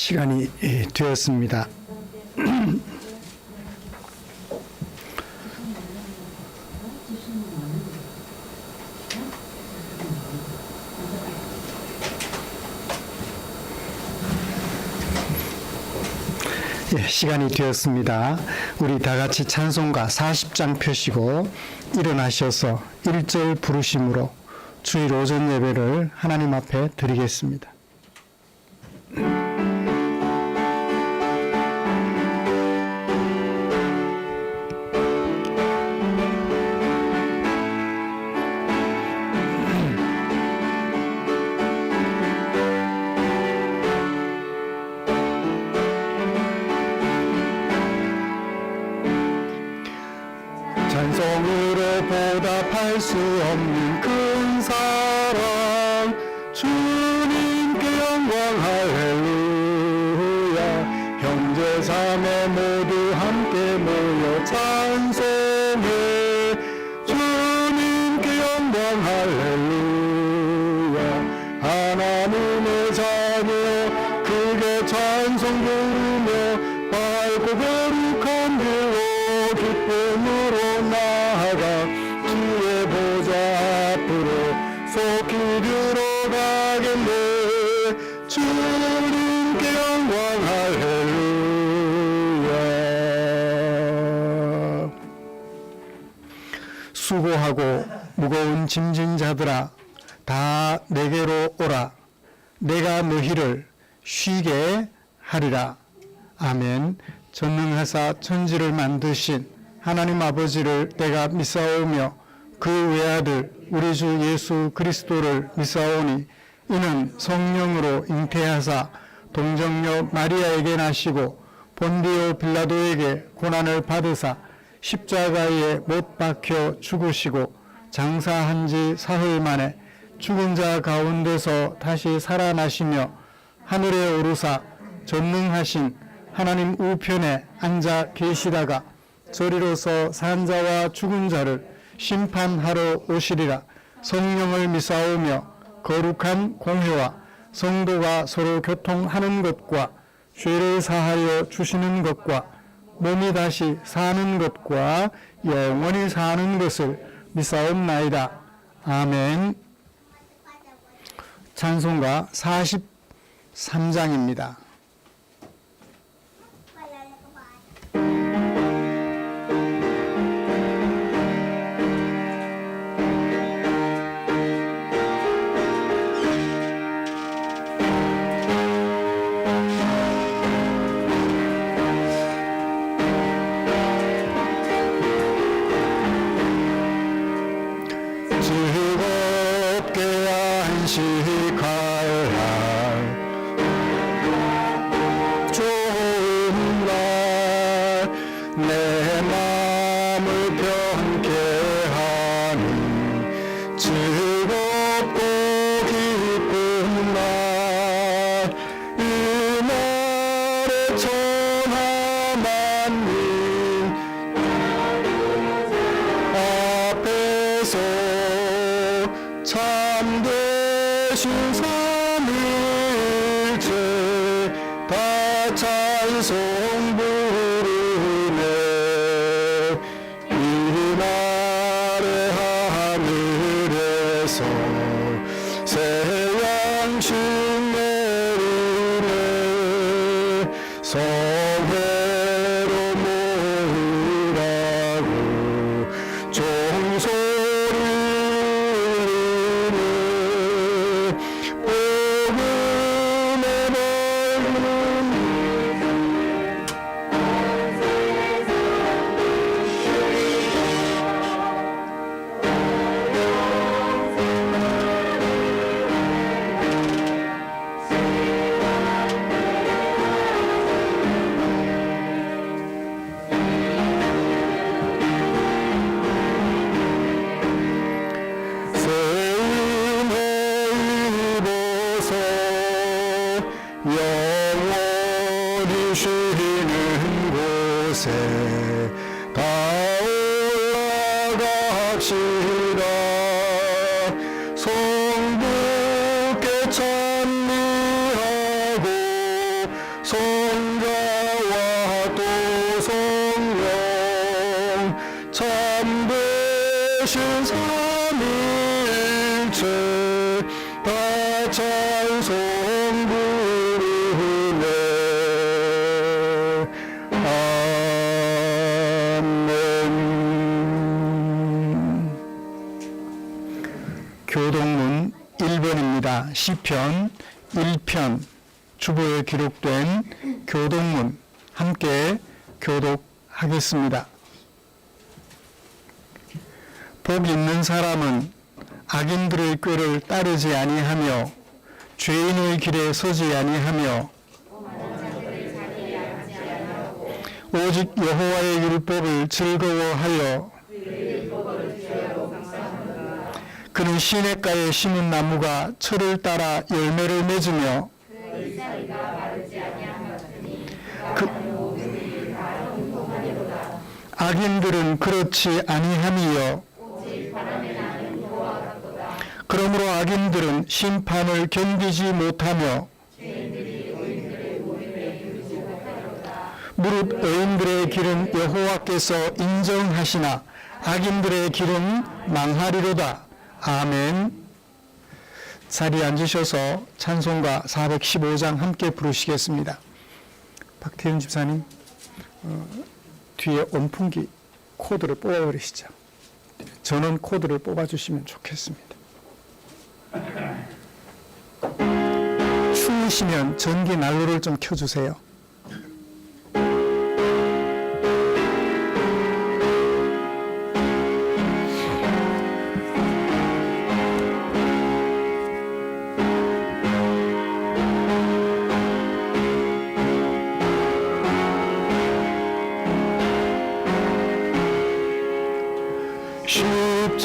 시간이 되었습니다. 시간이 되었습니다. 우리 다 같이 찬송가 40장 펴시고 일어나셔서 1절 부르심으로 주일 오전 예배를 하나님 앞에 드리겠습니다. 찬송으로 보답할 수 없는 큰 사랑 주님께 영광 할렐루야. 형제 자매 모두 함께 모여 찬송해 주님께 영광 할렐루야. 하나님의 자녀 크게 찬송 부르며 밝고 거룩한 길로 기쁨으로 나아가 주의 보좌 앞으로 속히 들어가겠네. 주님께 영광 할렐루야. 수고하고 무거운 짐진 자들아 다 내게로 오라. 내가 너희를 쉬게 하리라. 아멘. 전능하사 천지를 만드신 하나님 아버지를 내가 믿사오며 그 외아들 우리 주 예수 그리스도를 믿사오니 이는 성령으로 잉태하사 동정녀 마리아에게 나시고 본디오 빌라도에게 고난을 받으사 십자가에 못 박혀 죽으시고 장사한 지 사흘 만에 죽은 자 가운데서 다시 살아나시며 하늘에 오르사 전능하신 하나님 우편에 앉아 계시다가 저리로서 산 자와 죽은 자를 심판하러 오시리라. 성령을 믿사오며 거룩한 공회와 성도가 서로 교통하는 것과 죄를 사하여 주시는 것과 몸이 다시 사는 것과 영원히 사는 것을 믿사옵나이다. 아멘. 찬송가 43장입니다. 참되신 삼일째 다 찬송 부르네. 이날의 하늘에서 새 양식 내리네. 성회로 모으라고 종소리 영원히 쉬는 곳에 다 올라갑시다. 성부께 찬미하고 찬송 부르네. 아멘. 교동문 1번입니다. 시편 1편 주보에 기록된 교동문 함께 교독하겠습니다. 복 있는 사람은 악인들의 꾀를 따르지 아니하며 죄인의 길에 서지 아니하며 오직 여호와의 율법을 즐거워하여 그는 시냇가에 심은 나무가 철을 따라 열매를 맺으며 악인들은 그렇지 아니함이요 그러므로 악인들은 심판을 견디지 못하며 무릇 의인들의 길은 여호와께서 인정하시나 악인들의 길은 망하리로다. 아멘. 자리에 앉으셔서 찬송가 415장 함께 부르시겠습니다. 박태윤 집사님, 뒤에 온풍기 코드를 뽑아버리시죠. 전원 코드를 뽑아주시면 좋겠습니다. 추우시면 전기 난로를 좀 켜주세요.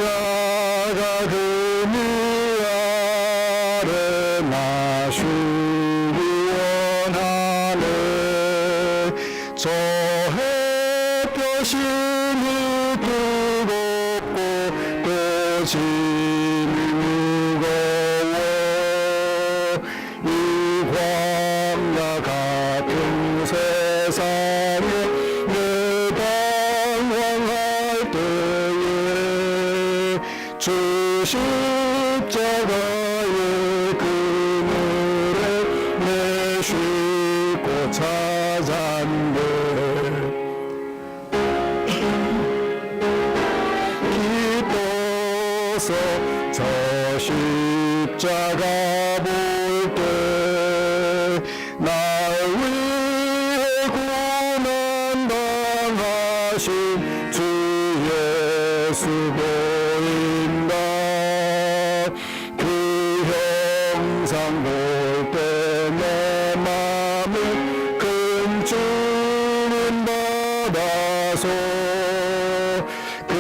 십자가 그늘 아래 나 쉬기 원하네. 저 햇볕이 뜨겁고 또 짐이 무거워. 이 광야 같은 세상에 내 방황할 때에 주 십자가의 그늘에 내 쉴 곳 찾았네. 기뻐서 저 십자가 볼 때 날 위해 고난 당하신 주 예수 보인다. 그 형상 볼 때 내 맘을 큰 주님 받아서 그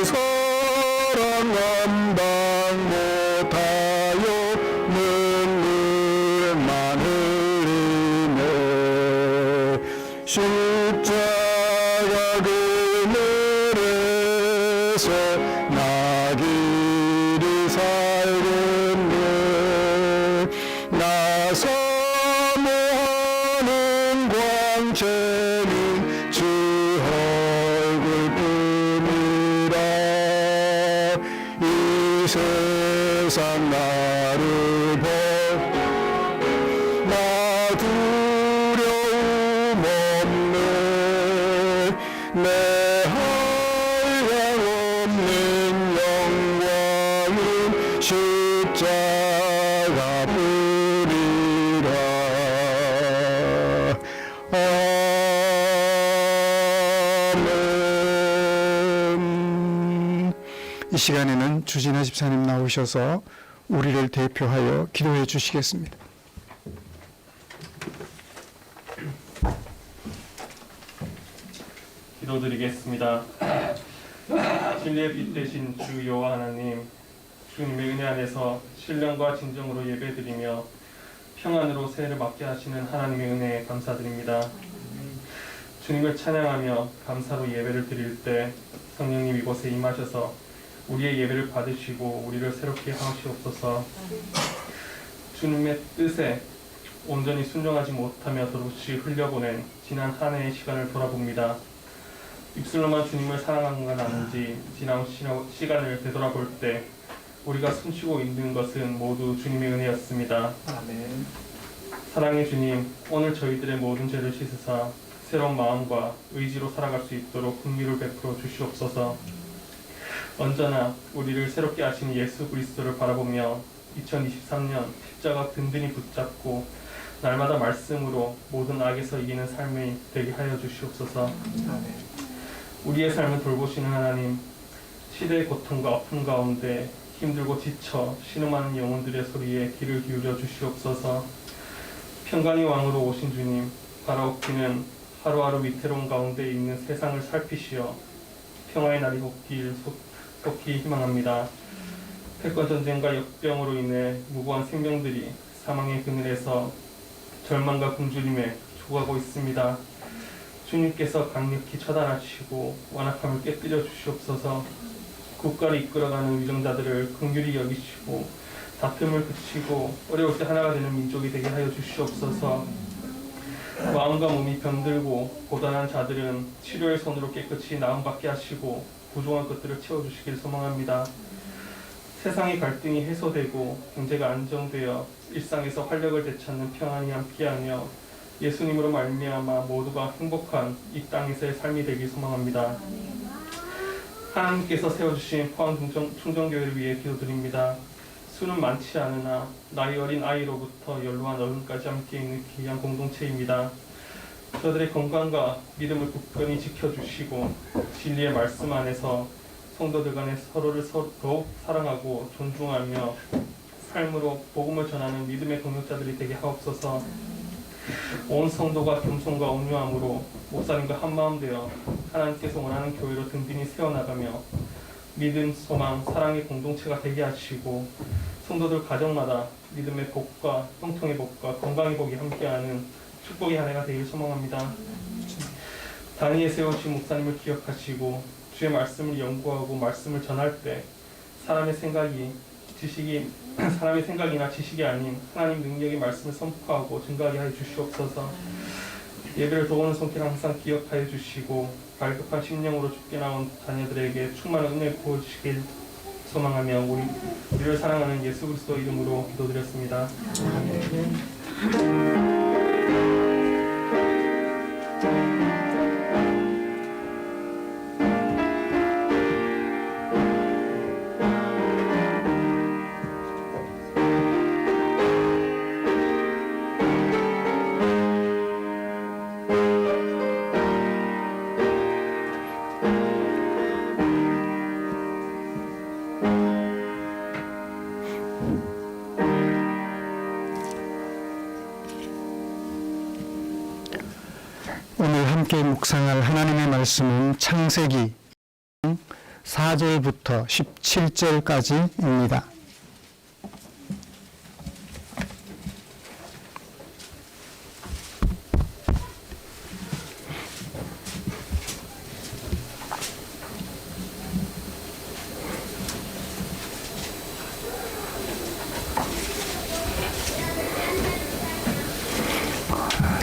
사랑 감당 못하여 눈물만 흘리네. 십자가 그늘에서 나 길이 살겠네. 나 사모하는 광채는 주 얼굴뿐이라. 이 세상 나를 볼 나 두려움 없네. 내 한량없는 영광은 십자가뿐이라. 아멘. 이 시간에는 주진아 집사님 나오셔서 우리를 대표하여 기도해 주시겠습니다. 기도드리겠습니다. 진리의 빛 되신 주 여호와 하나님, 주님의 은혜 안에서 신령과 진정으로 예배드리며 평안으로 새해를 맞게 하시는 하나님의 은혜에 감사드립니다. 주님을 찬양하며 감사로 예배를 드릴 때 성령님 이곳에 임하셔서 우리의 예배를 받으시고 우리를 새롭게 하시옵소서. 주님의 뜻에 온전히 순종하지 못하며 도로시 흘려보낸 지난 한 해의 시간을 돌아봅니다. 입술로만 주님을 사랑한 건 아닌지 지난 시간을 되돌아볼 때 우리가 숨쉬고 있는 것은 모두 주님의 은혜였습니다. 아멘. 사랑의 주님, 오늘 저희들의 모든 죄를 씻으사 새로운 마음과 의지로 살아갈 수 있도록 긍휼을 베풀어 주시옵소서. 언제나 우리를 새롭게 하신 예수 그리스도를 바라보며 2023년 십자가 든든히 붙잡고 날마다 말씀으로 모든 악에서 이기는 삶이 되게 하여 주시옵소서. 아멘. 우리의 삶을 돌보시는 하나님, 시대의 고통과 아픔 가운데 힘들고 지쳐 신음하는 영혼들의 소리에 귀를 기울여 주시옵소서. 평강의 왕으로 오신 주님, 바라옵기는 하루하루 위태로운 가운데 있는 세상을 살피시어 평화의 날이 오길 속히 희망합니다. 패권 전쟁과 역병으로 인해 무고한 생명들이 사망의 그늘에서 절망과 굶주림에 죽어가고 있습니다. 주님께서 강력히 처단하시고 완악함을 깨뜨려 주시옵소서. 국가를 이끌어가는 위정자들을 긍휼히 여기시고 다툼을 그치고 어려울 때 하나가 되는 민족이 되게 하여 주시옵소서. 마음과 몸이 병들고 고단한 자들은 치료의 손으로 깨끗이 나음받게 하시고 부족한 것들을 채워주시길 소망합니다. 세상의 갈등이 해소되고 경제가 안정되어 일상에서 활력을 되찾는 평안이 함께하며 예수님으로 말미암아 모두가 행복한 이 땅에서의 삶이 되길 소망합니다. 하나님께서 세워주신 포항 충정교회를 위해 기도드립니다. 수는 많지 않으나 나이 어린 아이로부터 연로한 어른까지 함께 있는 귀한 공동체입니다. 저들의 건강과 믿음을 굳건히 지켜주시고 진리의 말씀 안에서 성도들 간에 서로를 더욱 사랑하고 존중하며 삶으로 복음을 전하는 믿음의 동역자들이 되게 하옵소서. 온 성도가 겸손과 온유함으로 목사님과 한마음 되어 하나님께서 원하는 교회로 든든히 세워나가며 믿음, 소망, 사랑의 공동체가 되게 하시고 성도들 가정마다 믿음의 복과 형통의 복과 건강의 복이 함께하는 축복의 한 해가 되길 소망합니다. 단위에 세우신 목사님을 기억하시고 주의 말씀을 연구하고 말씀을 전할 때 사람의 생각이나 지식이 아닌 하나님 능력의 말씀을 선포하고 증거하게 하여 주시옵소서. 예배를 도우는 손길을 항상 기억하여 주시고 갈급한 심령으로 죽게 나온 자녀들에게 충만한 은혜를 부어주시길 소망하며 우리를 사랑하는 예수 그리스도 이름으로 기도드렸습니다. 오늘 함께 묵상할 하나님의 말씀은 창세기 4절부터 17절까지입니다.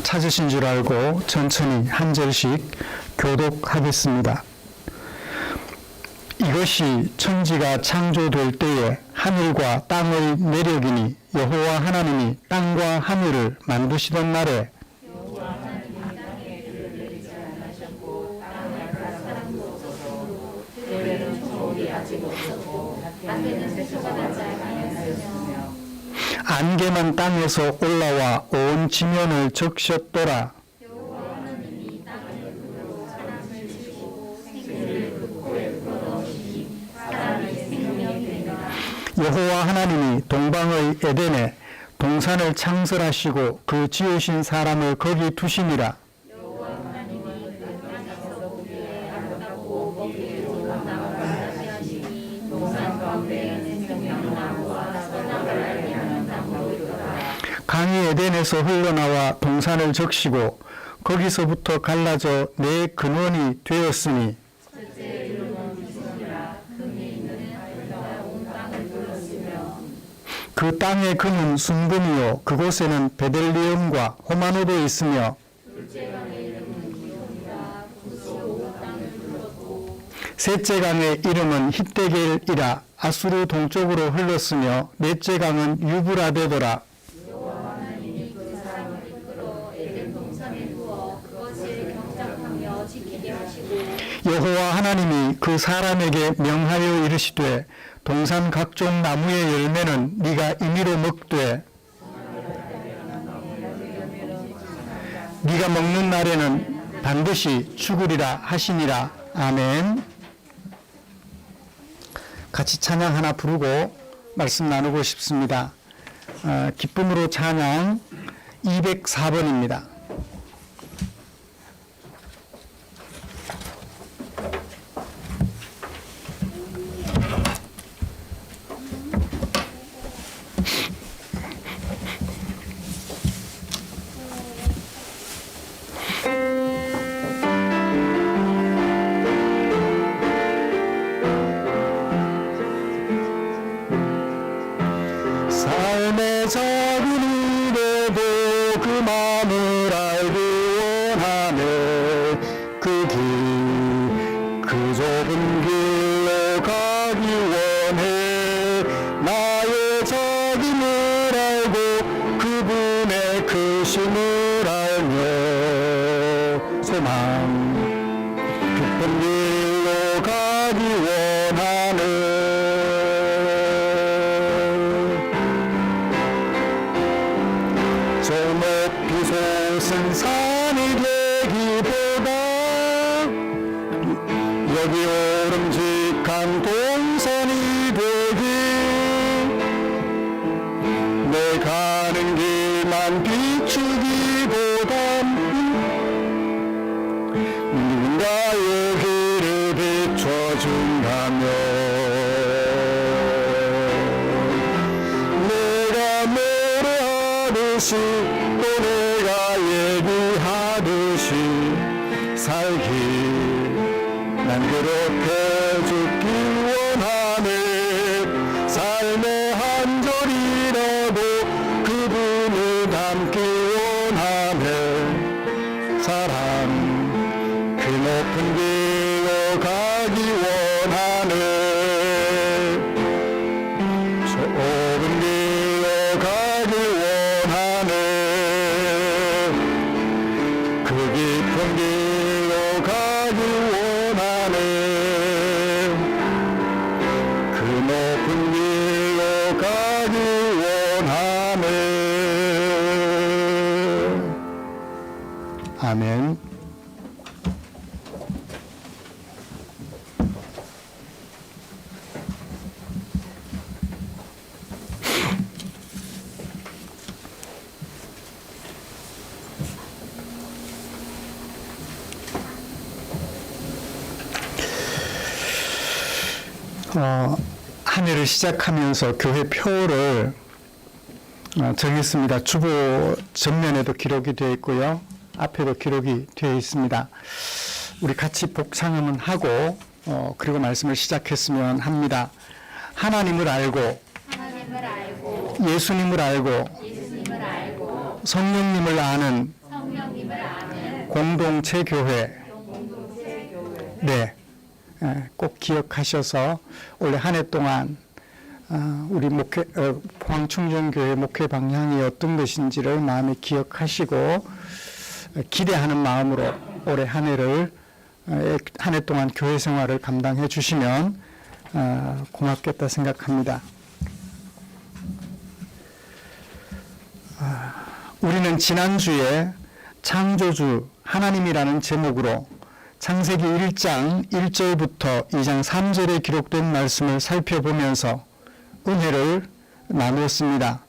찾으신 줄 알고 천천히 한 절씩 교독하겠습니다. 이것이 천지가 창조될 때에 하늘과 땅의 내력이니 여호와 하나님이 땅과 하늘을 만드시던 날에 안개만 땅에서 올라와 온 지면을 적셨더라. 여호와 하나님이 동방의 에덴에 동산을 창설하시고 그 지으신 사람을 거기 두시니라. 강이 에덴에서 흘러나와 동산을 적시고 거기서부터 갈라져 네 근원이 되었으니 그 땅의 근은 순금이요 그곳에는 베들리엄과 호마노도 있으며 셋째 강의 이름은 히데겔이라 아수르 동쪽으로 흘렀으며 넷째 강은 유브라데더라. 여호와 하나님이 그 사람을 이끌어 에덴 동산에 두어 그것을 경작하며 지키게 하시고 여호와 하나님이 그 사람에게 명하여 이르시되 동산 각종 나무의 열매는 네가 임의로 먹되 네가 먹는 날에는 반드시 죽으리라 하시니라. 아멘. 같이 찬양 하나 부르고 말씀 나누고 싶습니다. 기쁨으로 찬양 204번입니다. 삶의 작은 일에도 그 마음을 알기 원하며 그 좁은 길로 가기 원해. 나의 작음을 알고 그분의 크심을 알며 소망 깊은 길로 가기 원하네. 저 높이 솟은 산이 되기보다 여기 오름직한 동산이 되기. 내 가는 길만 비추기보단 누군가의 길을 비춰준다면 내가 노래하듯이 또 내가 얘기하듯이 살기 난 그렇게 죽기 원하네. 삶의 한 절이라도 그분을 담기 원하네. 사랑 그 높은 길로 가기 원하네. 좁은 길로 가기 원하네. 그 깊은 길로 가기 원하네. 그 높은 길로 가기 원하네. 아멘. 한 해를 시작하면서 교회 표를 정했습니다. 주보 전면에도 기록이 되어 있고요. 앞에도 기록이 되어 있습니다. 우리 같이 복창음은 하고 그리고 말씀을 시작했으면 합니다. 하나님을 알고 하나님을 알고 예수님을 알고 예수님을 알고 성령님을 아는 성령님을 아는 공동체 교회. 공동체 교회 네, 꼭 기억하셔서 올해 한 해 동안 우리 포항충전교회 목회 방향이 어떤 것인지를 마음에 기억하시고 기대하는 마음으로 올해 한 해를 한 해 동안 교회 생활을 감당해 주시면 고맙겠다 생각합니다. 우리는 지난주에 창조주 하나님이라는 제목으로 창세기 1장 1절부터 2장 3절에 기록된 말씀을 살펴보면서 은혜를 나누었습니다.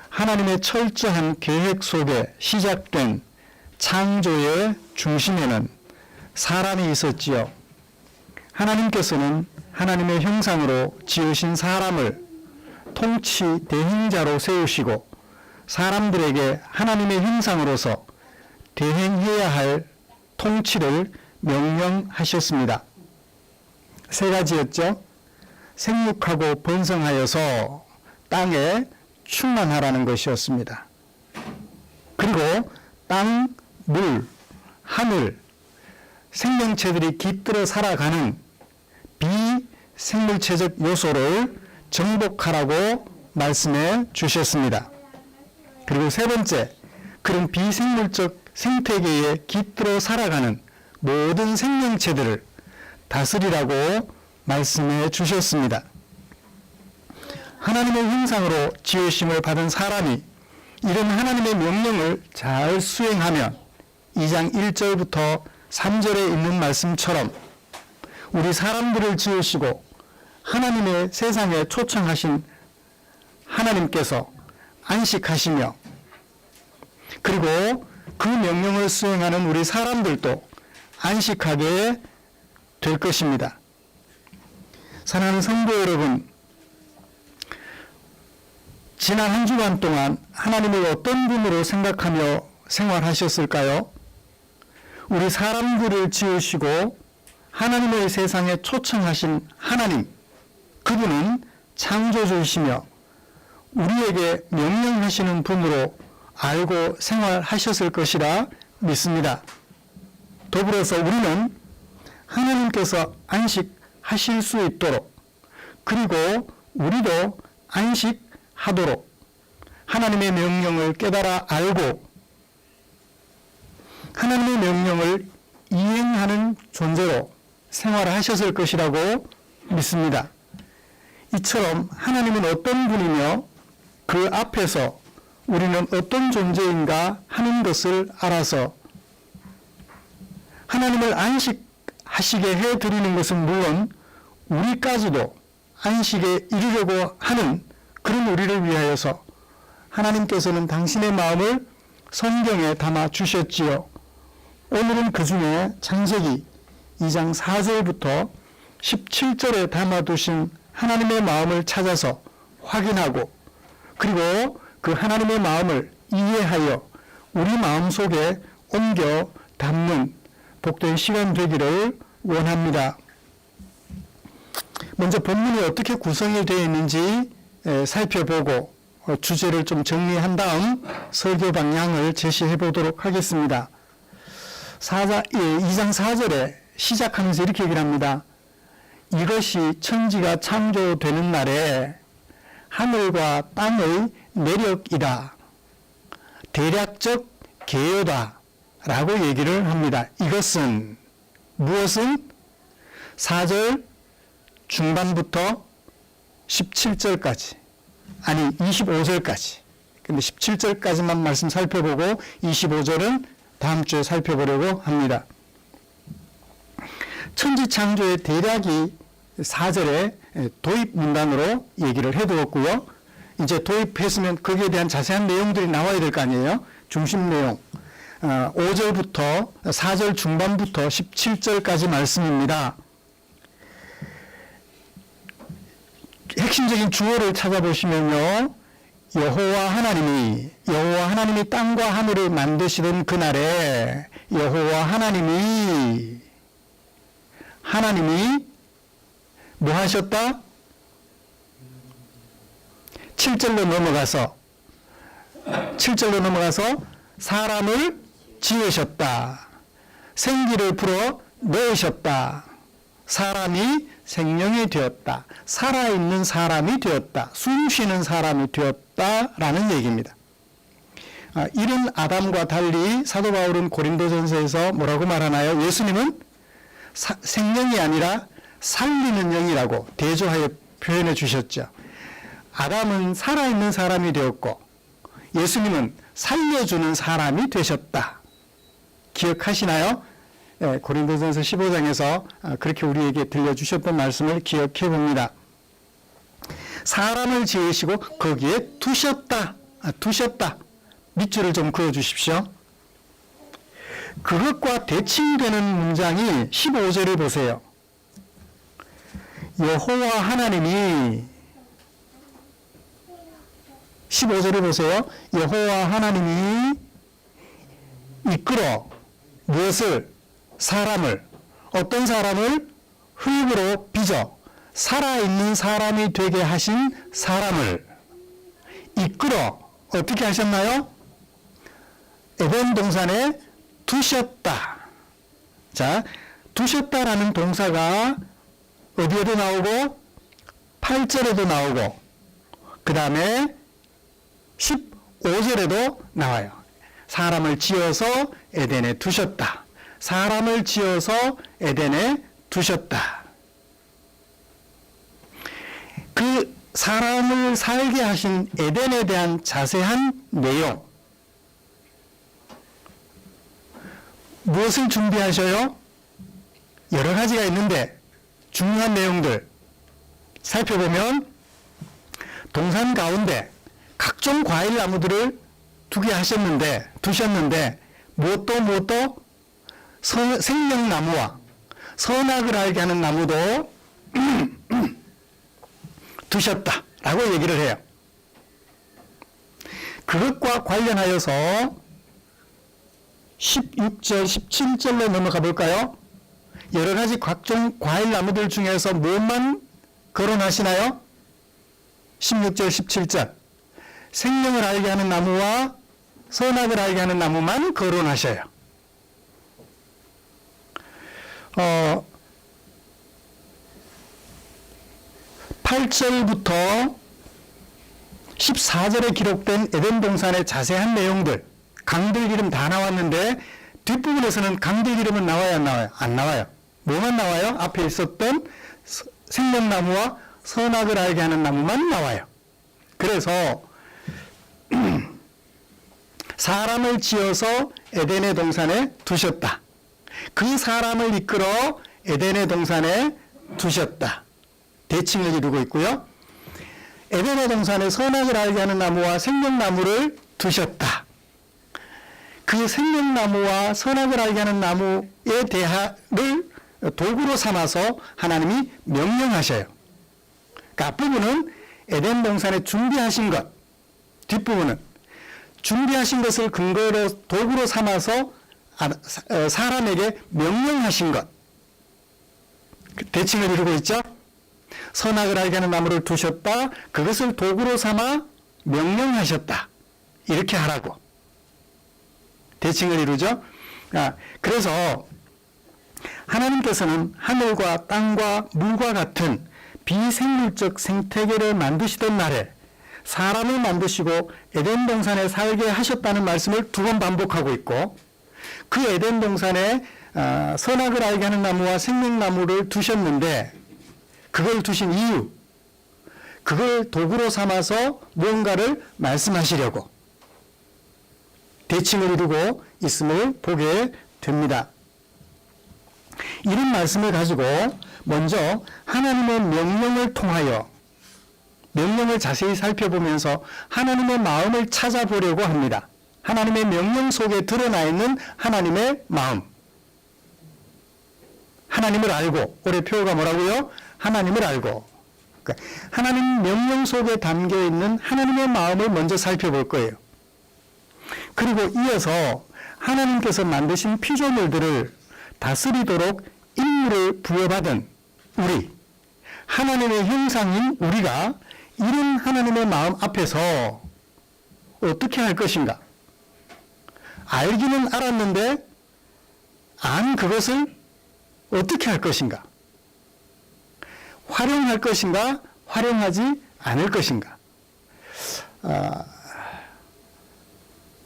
하나님의 철저한 계획 속에 시작된 창조의 중심에는 사람이 있었지요. 하나님께서는 하나님의 형상으로 지으신 사람을 통치 대행자로 세우시고 사람들에게 하나님의 형상으로서 대행해야 할 통치를 명령하셨습니다. 세 가지였죠. 생육하고 번성하여서 땅에 충만하라는 것이었습니다. 그리고 땅, 물, 하늘, 생명체들이 깃들어 살아가는 생물체적 요소를 정복하라고 말씀해 주셨습니다. 그리고 세 번째, 그런 비생물적 생태계에 깃들어 살아가는 모든 생명체들을 다스리라고 말씀해 주셨습니다. 하나님의 형상으로 지으심을 받은 사람이 이런 하나님의 명령을 잘 수행하면 2장 1절부터 3절에 있는 말씀처럼 우리 사람들을 지으시고 하나님의 세상에 초청하신 하나님께서 안식하시며 그리고 그 명령을 수행하는 우리 사람들도 안식하게 될 것입니다. 사랑하는 성도 여러분, 지난 한 주간 동안 하나님을 어떤 분으로 생각하며 생활하셨을까요? 우리 사람들을 지으시고 하나님의 세상에 초청하신 하나님, 그분은 창조주이시며 우리에게 명령하시는 분으로 알고 생활하셨을 것이라 믿습니다. 더불어서 우리는 하나님께서 안식하실 수 있도록 그리고 우리도 안식하도록 하나님의 명령을 깨달아 알고 하나님의 명령을 이행하는 존재로 생활하셨을 것이라고 믿습니다. 이처럼 하나님은 어떤 분이며 그 앞에서 우리는 어떤 존재인가 하는 것을 알아서 하나님을 안식하시게 해드리는 것은 물론 우리까지도 안식에 이르려고 하는 그런 우리를 위하여서 하나님께서는 당신의 마음을 성경에 담아 주셨지요. 오늘은 그 중에 창세기 2장 4절부터 17절에 담아두신 하나님의 마음을 찾아서 확인하고 그리고 그 하나님의 마음을 이해하여 우리 마음속에 옮겨 담는 복된 시간 되기를 원합니다. 먼저 본문이 어떻게 구성이 되어 있는지 살펴보고 주제를 좀 정리한 다음 설교 방향을 제시해 보도록 하겠습니다. 2장 4절에 시작하면서 이렇게 얘기를 합니다. 이것이 천지가 창조되는 날에 하늘과 땅의 내력이다. 대략적 개요다. 라고 얘기를 합니다. 이것은 무엇은 4절 중반부터 17절까지 아니 25절까지 근데 17절까지만 말씀 살펴보고 25절은 다음 주에 살펴보려고 합니다. 천지 창조의 대략이 4절에 도입 문단으로 얘기를 해두었고요. 이제 도입했으면 거기에 대한 자세한 내용들이 나와야 될 거 아니에요. 중심 내용 5절부터 4절 중반부터 17절까지 말씀입니다. 핵심적인 주어를 찾아보시면요. 여호와 하나님이 땅과 하늘을 만드시던 그날에 여호와 하나님이 뭐 하셨다? 7절로 넘어가서 사람을 지으셨다. 생기를 불어 넣으셨다. 사람이 생명이 되었다. 살아있는 사람이 되었다. 숨쉬는 사람이 되었다라는 얘기입니다. 이런 아담과 달리 사도 바울은 고린도전서에서 뭐라고 말하나요? 예수님은 생명이 아니라 살리는 영이라고 대조하여 표현해 주셨죠. 아담은 살아있는 사람이 되었고 예수님은 살려주는 사람이 되셨다. 기억하시나요? 고린도전서 15장에서 그렇게 우리에게 들려주셨던 말씀을 기억해 봅니다. 사람을 지으시고 거기에 두셨다. 밑줄을 좀 그어 주십시오. 그것과 대칭되는 문장이 15절을 보세요. 여호와 하나님이 15절을 보세요. 여호와 하나님이 이끌어 무엇을? 사람을. 어떤 사람을? 흙으로 빚어 살아있는 사람이 되게 하신 사람을 이끌어 어떻게 하셨나요? 에덴 동산에 두셨다. 자, 두셨다라는 동사가 어디에도 나오고 8절에도 나오고 그 다음에 15절에도 나와요. 사람을 지어서 에덴에 두셨다. 사람을 지어서 에덴에 두셨다. 그 사람을 살게 하신 에덴에 대한 자세한 내용, 무엇을 준비하셔요? 여러 가지가 있는데 중요한 내용들 살펴보면 동산 가운데 각종 과일 나무들을 두셨는데 무엇도 생명나무와 선악을 알게 하는 나무도 두셨다라고 얘기를 해요. 그것과 관련하여서 16절, 17절로 넘어가 볼까요? 여러 가지 각종 과일 나무들 중에서 무엇만 거론하시나요? 16절, 17절. 생명을 알게 하는 나무와 선악을 알게 하는 나무만 거론하셔요. 8절부터 14절에 기록된 에덴 동산의 자세한 내용들, 강들 이름 다 나왔는데 뒷부분에서는 강들 이름은 나와요, 안 나와요? 안 나와요. 뭐만 나와요? 앞에 있었던 생명나무와 선악을 알게 하는 나무만 나와요. 그래서 사람을 지어서 에덴의 동산에 두셨다. 그 사람을 이끌어 에덴의 동산에 두셨다. 대칭을 이루고 있고요. 에덴의 동산에 선악을 알게 하는 나무와 생명나무를 두셨다. 그 생명나무와 선악을 알게 하는 나무의 대하를 도구로 삼아서 하나님이 명령하셔요. 그 앞부분은 에덴 동산에 준비하신 것, 뒷부분은 준비하신 것을 근거로 도구로 삼아서 사람에게 명령하신 것, 대칭을 이루고 있죠. 선악을 알게 하는 나무를 두셨다. 그것을 도구로 삼아 명령하셨다. 이렇게 하라고. 대칭을 이루죠. 그래서 하나님께서는 하늘과 땅과 물과 같은 비생물적 생태계를 만드시던 날에 사람을 만드시고 에덴 동산에 살게 하셨다는 말씀을 2번 반복하고 있고, 그 에덴 동산에 선악을 알게 하는 나무와 생명나무를 두셨는데 그걸 두신 이유, 그걸 도구로 삼아서 무언가를 말씀하시려고 대칭을 이루고 있음을 보게 됩니다. 이런 말씀을 가지고 먼저 하나님의 명령을 통하여 명령을 자세히 살펴보면서 하나님의 마음을 찾아보려고 합니다. 하나님의 명령 속에 드러나 있는 하나님의 마음. 하나님을 알고, 올해 표어가 뭐라고요? 하나님을 알고. 그러니까 하나님 명령 속에 담겨 있는 하나님의 마음을 먼저 살펴볼 거예요. 그리고 이어서 하나님께서 만드신 피조물들을 다스리도록 임무를 부여받은 우리, 하나님의 형상인 우리가 이런 하나님의 마음 앞에서 어떻게 할 것인가? 알기는 알았는데 안 그것을 어떻게 할 것인가? 활용할 것인가? 활용하지 않을 것인가?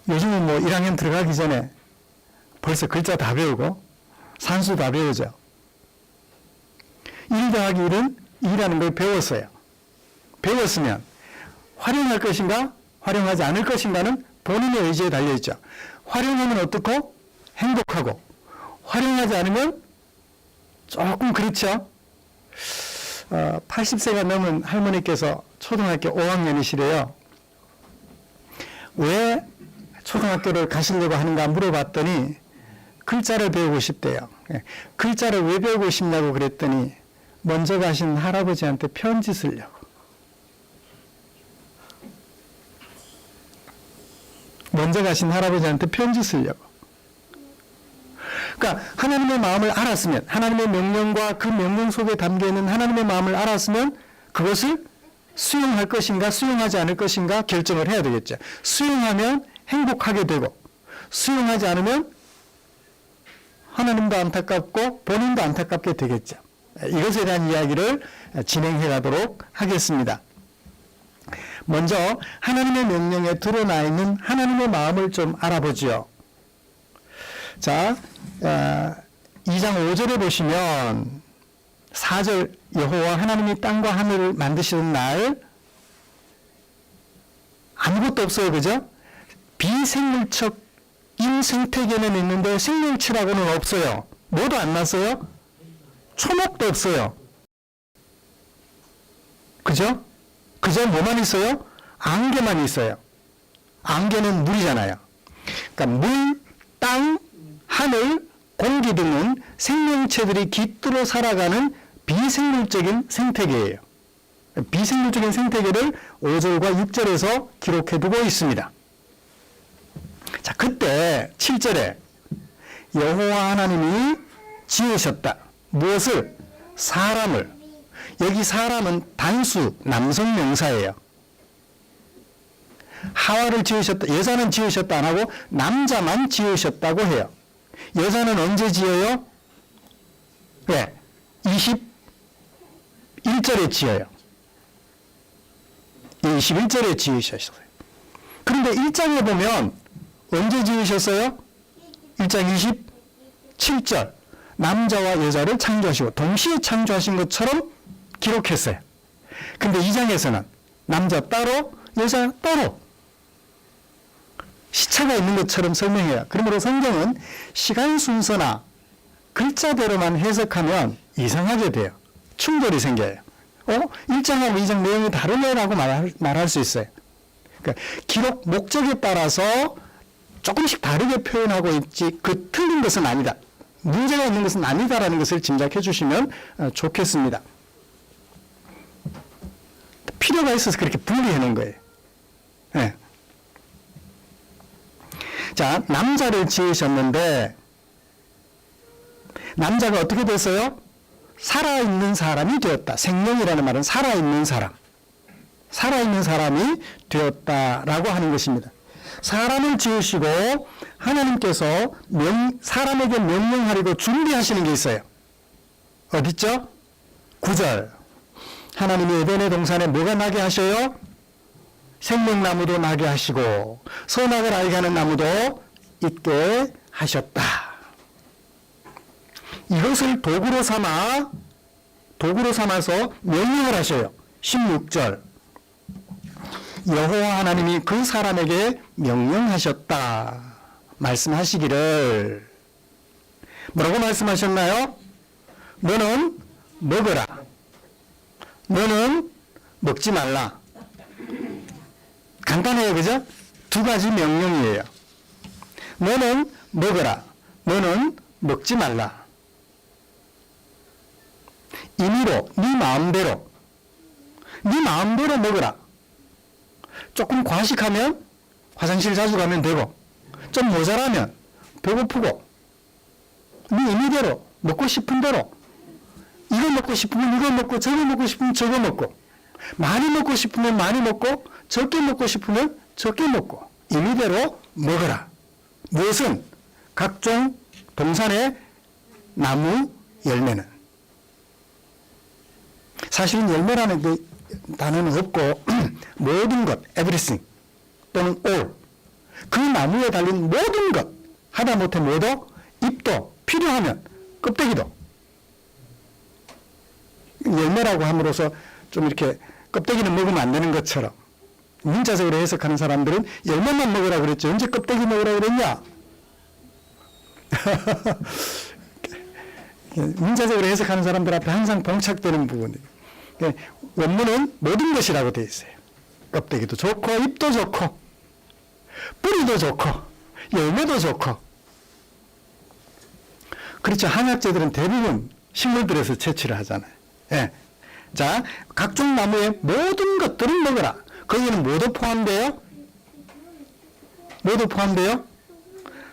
요즘은 뭐 1학년 들어가기 전에 벌써 글자 다 배우고 산수 다 배우죠. 1 더하기 1은 2라는 걸 배웠어요. 배웠으면 활용할 것인가? 활용하지 않을 것인가는 본인의 의지에 달려있죠. 활용하면 어떻고? 행복하고. 활용하지 않으면 조금 그렇죠. 80세가 넘은 할머니께서 초등학교 5학년이시래요. 왜 초등학교를 가시려고 하는가 물어봤더니 글자를 배우고 싶대요. 글자를 왜 배우고 싶냐고 그랬더니 먼저 가신 할아버지한테 편지 쓰려고. 먼저 가신 할아버지한테 편지 쓰려고. 그러니까 하나님의 마음을 알았으면, 하나님의 명령과 그 명령 속에 담겨있는 하나님의 마음을 알았으면 그것을 수용할 것인가 수용하지 않을 것인가 결정을 해야 되겠죠. 수용하면 행복하게 되고, 수용하지 않으면 하나님도 안타깝고 본인도 안타깝게 되겠죠. 이것에 대한 이야기를 진행해 가도록 하겠습니다. 먼저 하나님의 명령에 드러나 있는 하나님의 마음을 좀 알아보지요. 자, 2장 5절에 보시면 4절 여호와 하나님이 땅과 하늘을 만드시던 날 아무것도 없어요. 그죠? 비생물적인 생태계는 있는데 생명체라고는 없어요. 뭐도 안 났어요? 초목도 없어요. 그죠? 그저 뭐만 있어요? 안개만 있어요. 안개는 물이잖아요. 그러니까 물, 땅, 하늘, 공기 등은 생명체들이 깃들어 살아가는 비생물적인 생태계예요. 비생물적인 생태계를 5절과 6절에서 기록해 두고 있습니다. 자, 그때 7절에 여호와 하나님이 지으셨다. 무엇을? 사람을. 여기 사람은 단수 남성 명사예요. 하와를 지으셨다. 여자는 지으셨다 안 하고 남자만 지으셨다고 해요. 여자는 언제 지어요? 네, 21절에 지어요. 21절에 지으셨어요. 그런데 1장에 보면 언제 지으셨어요? 1장 27절. 남자와 여자를 창조하시고 동시에 창조하신 것처럼 기록했어요. 근데 2장에서는 남자 따로 여자 따로 시차가 있는 것처럼 설명해요. 그러므로 성경은 시간 순서나 글자대로만 해석하면 이상하게 돼요. 충돌이 생겨요. 1장하고 2장 내용이 다르네라고 말할 수 있어요. 그러니까 기록 목적에 따라서 조금씩 다르게 표현하고 있지 그 틀린 것은 아니다. 문제가 있는 것은 아니다라는 것을 짐작해 주시면 좋겠습니다. 필요가 있어서 그렇게 분리해 놓은 거예요. 네. 자, 남자를 지으셨는데 남자가 어떻게 됐어요? 살아있는 사람이 되었다. 생명이라는 말은 살아있는 사람. 살아있는 사람이 되었다라고 하는 것입니다. 사람을 지으시고 하나님께서 사람에게 명령하려고 준비하시는 게 있어요. 어딨죠? 9절. 하나님이 에덴의 동산에 뭐가 나게 하셔요? 생명나무도 나게 하시고 선악을 알게 하는 나무도 있게 하셨다. 이것을 도구로 삼아서 명령을 하셔요. 16절. 여호와 하나님이 그 사람에게 명령하셨다. 말씀하시기를 뭐라고 말씀하셨나요? 너는 먹어라. 너는 먹지 말라. 간단해요. 그죠? 두 가지 명령이에요. 너는 먹어라. 너는 먹지 말라. 임의로 네 마음대로 먹어라. 조금 과식하면 화장실 자주 가면 되고 좀 모자라면 배고프고 네 임의대로 먹고 싶은 대로 이거 먹고 싶으면 이거 먹고 저거 먹고 싶으면 저거 먹고 많이 먹고 싶으면 많이 먹고 적게 먹고 싶으면 적게 먹고 임의대로 먹어라. 무엇은? 각종 동산의 나무 열매는. 사실은 열매라는 그 단어는 없고 모든 것, everything 또는 all 그 나무에 달린 모든 것 하다못해 뭐도 잎도 필요하면 껍데기도 열매라고 함으로써 좀 이렇게 껍데기는 먹으면 안 되는 것처럼 문자적으로 해석하는 사람들은 열매만 먹으라고 그랬죠. 언제 껍데기 먹으라고 그랬냐? 문자적으로 해석하는 사람들 앞에 항상 봉착되는 부분이에요. 원문은 모든 것이라고 되어 있어요. 껍데기도 좋고 잎도 좋고 뿌리도 좋고 열매도 좋고. 그렇죠. 한약재들은 대부분 식물들에서 채취를 하잖아요. 예. 자, 각종 나무의 모든 것들은 먹어라. 거기는 뭐도 포함돼요? 뭐도 포함돼요?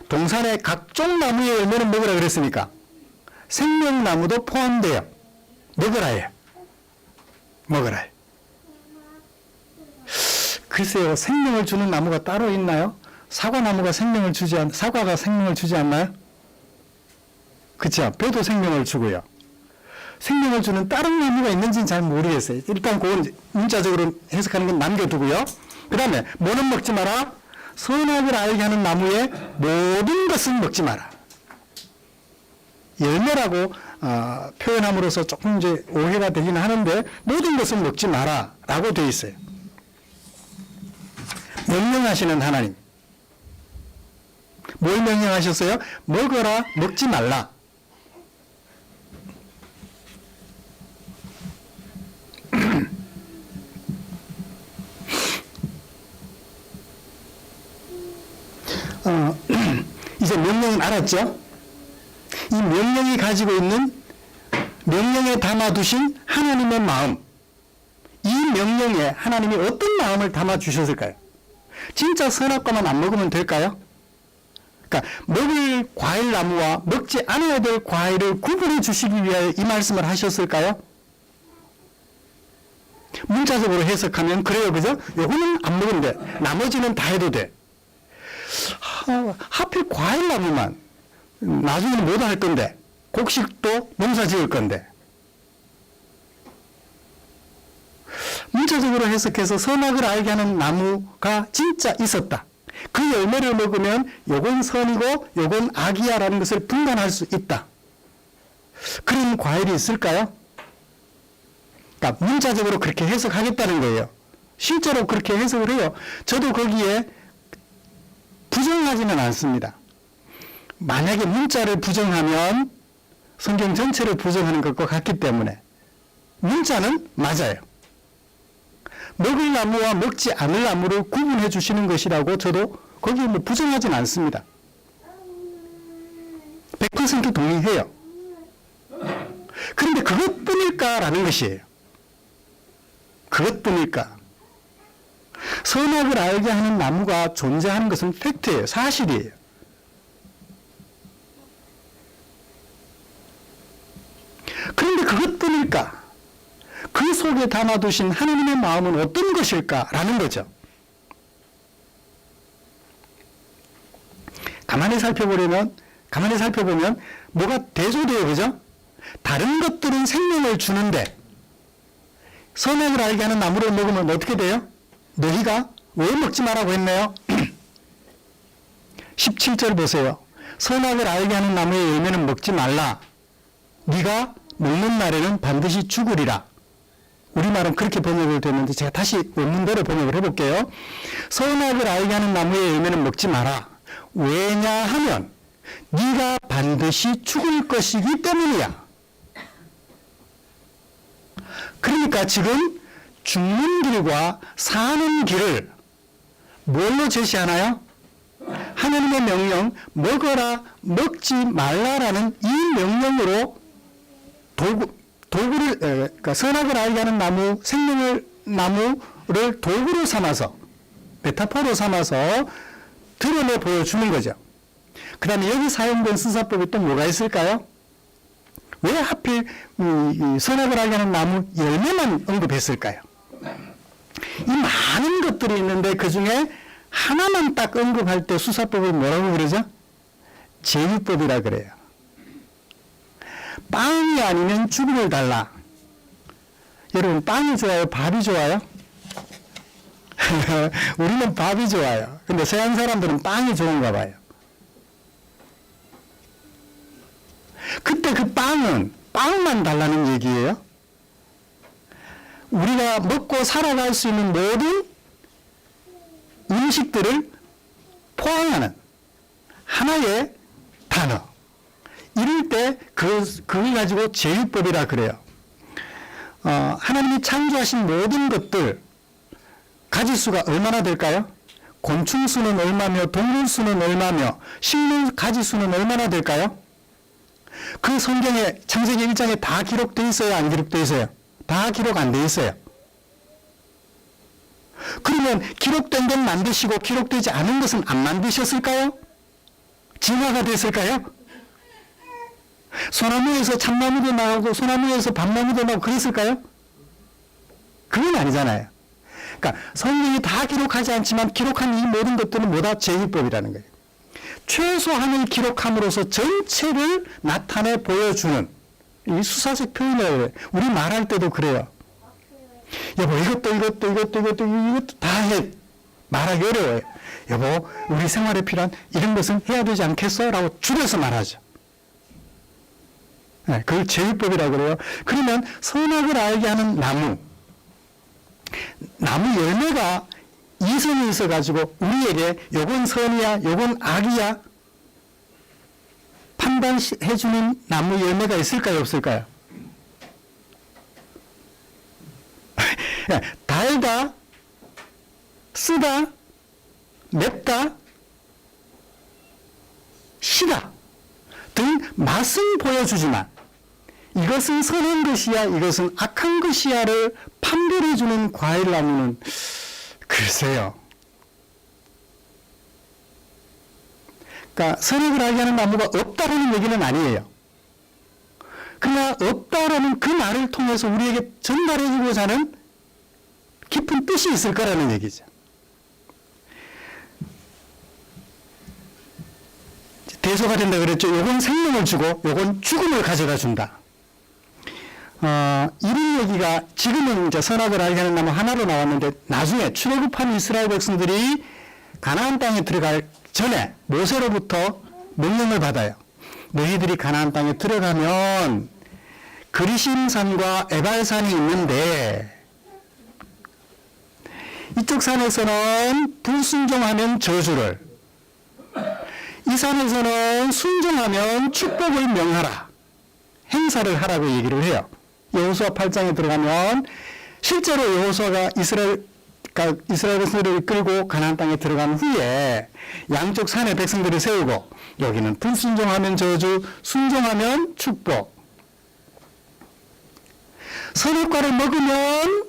동산의 각종 나무의 열매는 먹으라 그랬으니까 생명나무도 포함돼요. 먹으라예요. 먹으라예요. 글쎄요, 생명을 주는 나무가 따로 있나요? 사과가 생명을 주지 않나요? 그렇죠. 배도 생명을 주고요. 생명을 주는 다른 나무가 있는지는 잘 모르겠어요. 일단 그건 문자적으로 해석하는 건 남겨두고요. 그 다음에 뭐는 먹지 마라? 선악을 알게 하는 나무의 모든 것은 먹지 마라. 열매라고 표현함으로써 조금 이제 오해가 되기는 하는데 모든 것은 먹지 마라 라고 되어 있어요. 명령하시는 하나님. 뭘 명령하셨어요? 먹어라, 먹지 말라. 이제 명령은 알았죠? 이 명령이 가지고 있는 명령에 담아두신 하나님의 마음, 이 명령에 하나님이 어떤 마음을 담아주셨을까요? 진짜 선악과만 안 먹으면 될까요? 그러니까 먹을 과일 나무와 먹지 않아야 될 과일을 구분해 주시기 위하여 이 말씀을 하셨을까요? 문자적으로 해석하면 그래요, 그죠? 요거는 안 먹으면 돼. 나머지는 다 해도 돼. 하필 과일 나무만 나중에는 못 할 건데 곡식도 농사 지을 건데 문자적으로 해석해서 선악을 알게 하는 나무가 진짜 있었다. 그 열매를 먹으면 요건 선이고 요건 악이야라는 것을 분간할 수 있다. 그런 과일이 있을까요? 그러니까 문자적으로 그렇게 해석하겠다는 거예요. 실제로 그렇게 해석을 해요. 저도 거기에 부정하지는 않습니다. 만약에 문자를 부정하면 성경 전체를 부정하는 것과 같기 때문에 문자는 맞아요. 먹을 나무와 먹지 않을 나무를 구분해 주시는 것이라고 저도 거기에 뭐 부정하진 않습니다. 100% 동의해요. 그런데 그것뿐일까라는 것이에요. 그것뿐일까? 선악을 알게 하는 나무가 존재하는 것은 팩트예요. 사실이에요. 그런데 그것뿐일까? 그 속에 담아두신 하나님의 마음은 어떤 것일까라는 거죠. 가만히 살펴보면 뭐가 대조돼요, 그죠? 다른 것들은 생명을 주는데 선악을 알게 하는 나무를 먹으면 어떻게 돼요? 너희가 왜 먹지 말라고 했나요? 17절 보세요. 선악을 알게 하는 나무의 열매는 먹지 말라. 네가 먹는 날에는 반드시 죽으리라. 우리말은 그렇게 번역을 됐는데 제가 다시 원문대로 번역을 해볼게요. 선악을 알게 하는 나무의 열매는 먹지 마라. 왜냐하면 네가 반드시 죽을 것이기 때문이야. 그러니까 지금 죽는 길과 사는 길을 뭘로 제시하나요? 하나님의 명령, 먹어라, 먹지 말라라는 이 명령으로 도구를, 그러니까 선악을 알게 하는 나무, 나무를 도구로 삼아서, 메타포로 삼아서 드러내 보여주는 거죠. 그 다음에 여기 사용된 수사법이 또 뭐가 있을까요? 왜 하필 선악을 알게 하는 나무 열매만 언급했을까요? 이 많은 것들이 있는데 그 중에 하나만 딱 언급할 때 수사법을 뭐라고 그러죠? 제유법이라 그래요. 빵이 아니면 죽음을 달라. 여러분 빵이 좋아요? 밥이 좋아요? 우리는 밥이 좋아요. 근데 서양 사람들은 빵이 좋은가 봐요. 그때 그 빵만 달라는 얘기예요. 우리가 먹고 살아갈 수 있는 모든 음식들을 포함하는 하나의 단어. 이럴 때 그걸 가지고 제유법이라 그래요. 하나님이 창조하신 모든 것들 가지 수가 얼마나 될까요? 곤충 수는 얼마며 동물 수는 얼마며 식물 가지 수는 얼마나 될까요? 그 성경에 창세기 1장에 다 기록되어 있어요? 안 기록되어 있어요? 다 기록 안 되어 있어요. 그러면 기록된 것 만드시고 기록되지 않은 것은 안 만드셨을까요? 진화가 됐을까요? 소나무에서 참나무도 나오고 소나무에서 밤나무도 나오고 그랬을까요? 그건 아니잖아요. 그러니까 성경이 다 기록하지 않지만 기록한 이 모든 것들은 뭐다? 제유법이라는 거예요. 최소한을 기록함으로써 전체를 나타내 보여주는 이 수사적 표현을 우리 말할 때도 그래요. 여보, 이것도 다 해. 말하기 어려워요. 여보, 우리 생활에 필요한 이런 것은 해야 되지 않겠어? 라고 줄여서 말하죠. 네, 그걸 제휴법이라고 그래요. 그러면 선악을 알게 하는 나무 열매가 이성이 있어가지고 우리에게 요건 선이야, 요건 악이야 판단해주는 나무 열매가 있을까요, 없을까요? 달다, 쓰다, 맵다, 시다 등 맛은 보여주지만 이것은 선한 것이야, 이것은 악한 것이야를 판별해주는 과일 나무는 글쎄요. 그러니까 선악을 알게 하는 나무가 없다라는 얘기는 아니에요. 그러나 없다라는 그 말을 통해서 우리에게 전달해주고자 하는 깊은 뜻이 있을 거라는 얘기죠. 대소가 된다 그랬죠. 요건 생명을 주고 요건 죽음을 가져다 준다. 이런 얘기가 지금은 이제 선악을 알게 하는 나무 하나로 나왔는데 나중에 출애굽한 이스라엘 백성들이 가나안 땅에 들어갈 전에 모세로부터 명령을 받아요. 너희들이 가나안 땅에 들어가면 그리심산과 에발산이 있는데 이쪽 산에서는 불순종하면 저주를, 이 산에서는 순종하면 축복을 명하라, 행사를 하라고 얘기를 해요. 여호수아 8장에 들어가면 실제로 여호수아가 이스라엘 백성들을 이끌고 가나안 땅에 들어간 후에 양쪽 산에 백성들을 세우고 여기는 불순종하면 저주, 순종하면 축복. 선악과를 먹으면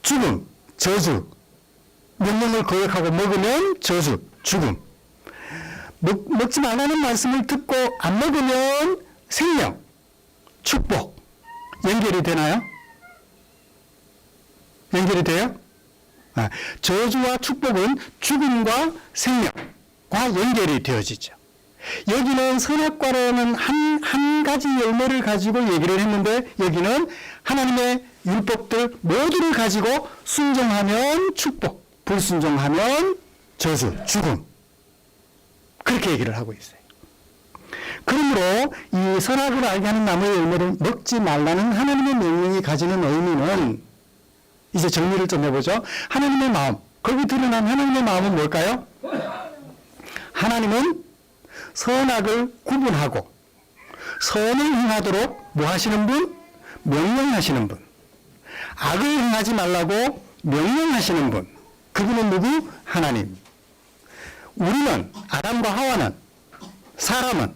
죽음, 저주. 명령을 거역하고 먹으면 저주, 죽음. 먹지 말라는 말씀을 듣고 안 먹으면 생명, 축복. 연결이 되나요? 연결이 돼요? 저주와 축복은 죽음과 생명과 연결이 되어지죠. 여기는 선악과라는 한 가지 열매를 가지고 얘기를 했는데 여기는 하나님의 율법들 모두를 가지고 순종하면 축복, 불순종하면 저주, 죽음. 그렇게 얘기를 하고 있어요. 그러므로 이 선악을 알게 하는 나무의 열매를 먹지 말라는 하나님의 명령이 가지는 의미는 이제 정리를 좀 해보죠. 하나님의 마음, 거기 드러난 하나님의 마음은 뭘까요? 하나님은 선악을 구분하고 선을 행하도록 뭐 하시는 분? 명령하시는 분. 악을 행하지 말라고 명령하시는 분. 그분은 누구? 하나님. 우리는, 아담과 하와는, 사람은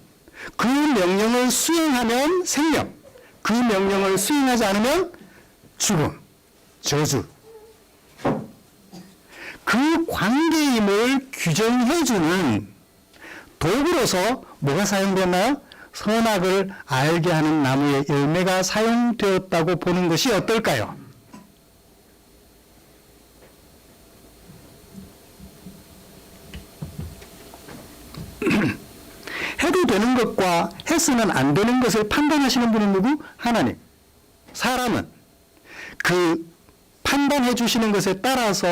그 명령을 수행하면 생명, 그 명령을 수행하지 않으면 죽음, 저주. 그 관계임을 규정해주는 도구로서 뭐가 사용됐나요? 선악을 알게 하는 나무의 열매가 사용되었다고 보는 것이 어떨까요? 해도 되는 것과 해서는 안 되는 것을 판단하시는 분은 누구? 하나님. 사람은 그 판단해 주시는 것에 따라서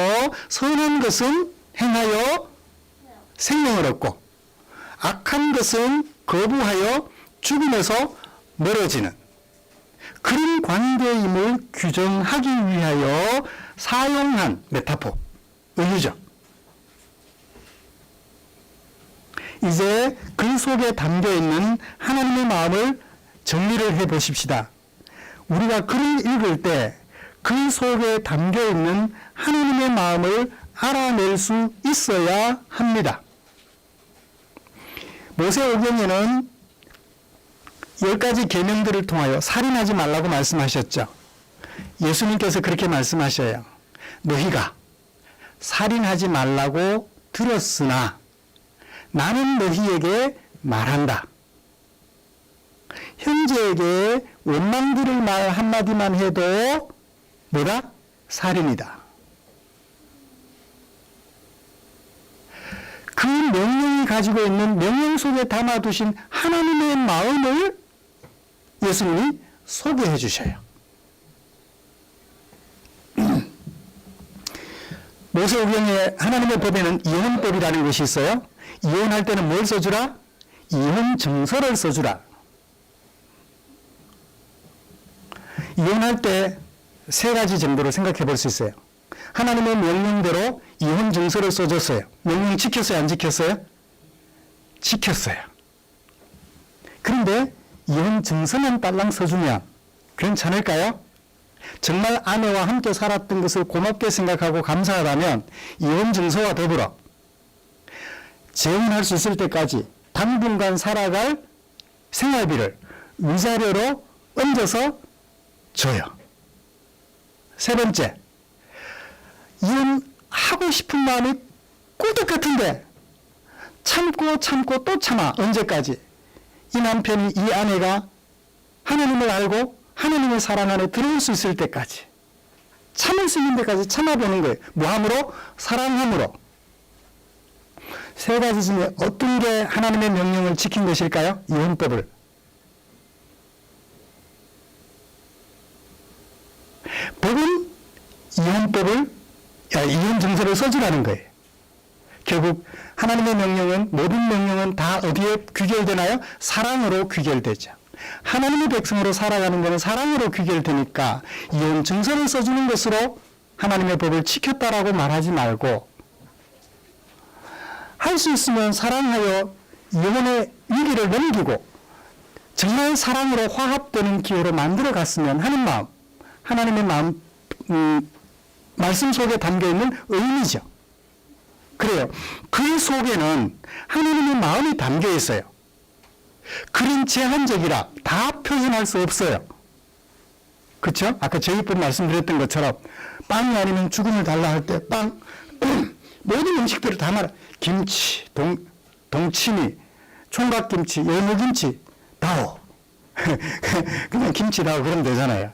선한 것은 행하여 생명을 얻고 악한 것은 거부하여 죽음에서 멀어지는 그런 관계임을 규정하기 위하여 사용한 메타포, 은유죠. 이제 글 속에 담겨있는 하나님의 마음을 정리를 해 보십시다. 우리가 글을 읽을 때 글 속에 담겨있는 하나님의 마음을 알아낼 수 있어야 합니다. 모세오경에는 10가지 계명들을 통하여 살인하지 말라고 말씀하셨죠. 예수님께서 그렇게 말씀하셔요. 너희가 살인하지 말라고 들었으나 나는 너희에게 말한다. 형제에게 원망 들을 말 한마디만 해도 뭐다? 살인이다. 그 명령이 가지고 있는 명령 속에 담아두신 하나님의 마음을 교수님이 소개해 주셔요. 모세오경에 하나님의 법에는 이혼법이라는 것이 있어요. 이혼할 때는 뭘 써주라? 이혼 증서를 써주라. 이혼할 때 세 가지 정도로 생각해 볼 수 있어요. 하나님의 명령대로 이혼 증서를 써줬어요. 명령 지켰어요? 안 지켰어요? 지켰어요. 그런데 이혼 증서만 딸랑 써주면 괜찮을까요? 정말 아내와 함께 살았던 것을 고맙게 생각하고 감사하다면 이혼 증서와 더불어 재혼할 수 있을 때까지 당분간 살아갈 생활비를 위자료로 얹어서 줘요. 세 번째, 이혼하고 싶은 마음이 꿀떡 같은데 참고 또 참아. 언제까지? 이 남편이, 이 아내가 하나님을 알고 하나님의 사랑 안에 들어올 수 있을 때까지, 참을 수 있는 데까지 참아보는 거예요. 뭐함으로? 사랑함으로. 세 가지 중에 어떤 게 하나님의 명령을 지킨 것일까요? 이혼법을. 법은 이혼 증서를 써주라는 거예요. 결국 하나님의 명령은, 모든 명령은 다 어디에 귀결되나요? 사랑으로 귀결되죠. 하나님의 백성으로 살아가는 것은 사랑으로 귀결되니까 이혼 증서를 써주는 것으로 하나님의 법을 지켰다라고 말하지 말고, 할 수 있으면 사랑하여 이혼의 위기를 넘기고 정말 사랑으로 화합되는 기회로 만들어 갔으면 하는 마음, 하나님의 마음, 말씀 속에 담겨있는 의미죠. 그래요. 그 속에는 하나님의 마음이 담겨 있어요. 글은 제한적이라 다 표현할 수 없어요. 그렇죠? 아까 제육법 말씀드렸던 것처럼 빵이 아니면 죽음을 달라 할 때 빵, 모든 음식들을 다 말아. 김치, 동치미, 총각김치, 열무김치, 다오. 그냥 김치 다오 그러면 되잖아요.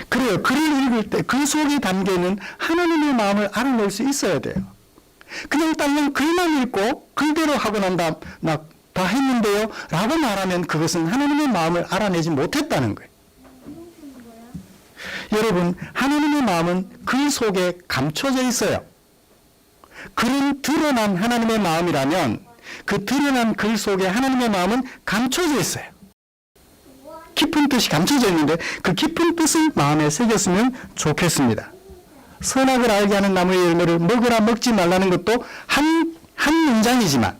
그래요. 글을 읽을 때 그 속에 담겨있는 하나님의 마음을 알아낼 수 있어야 돼요. 그냥 딸랑 글만 읽고 글대로 하고 난 다음 나 다 했는데요 라고 말하면 그것은 하나님의 마음을 알아내지 못했다는 거예요. 여러분, 하나님의 마음은 글 속에 감춰져 있어요. 글은 드러난 하나님의 마음이라면 그 드러난 글 속에 하나님의 마음은 감춰져 있어요. 깊은 뜻이 감춰져 있는데 그 깊은 뜻을 마음에 새겼으면 좋겠습니다. 선악을 알게 하는 나무의 열매를 먹으라 먹지 말라는 것도 한 문장이지만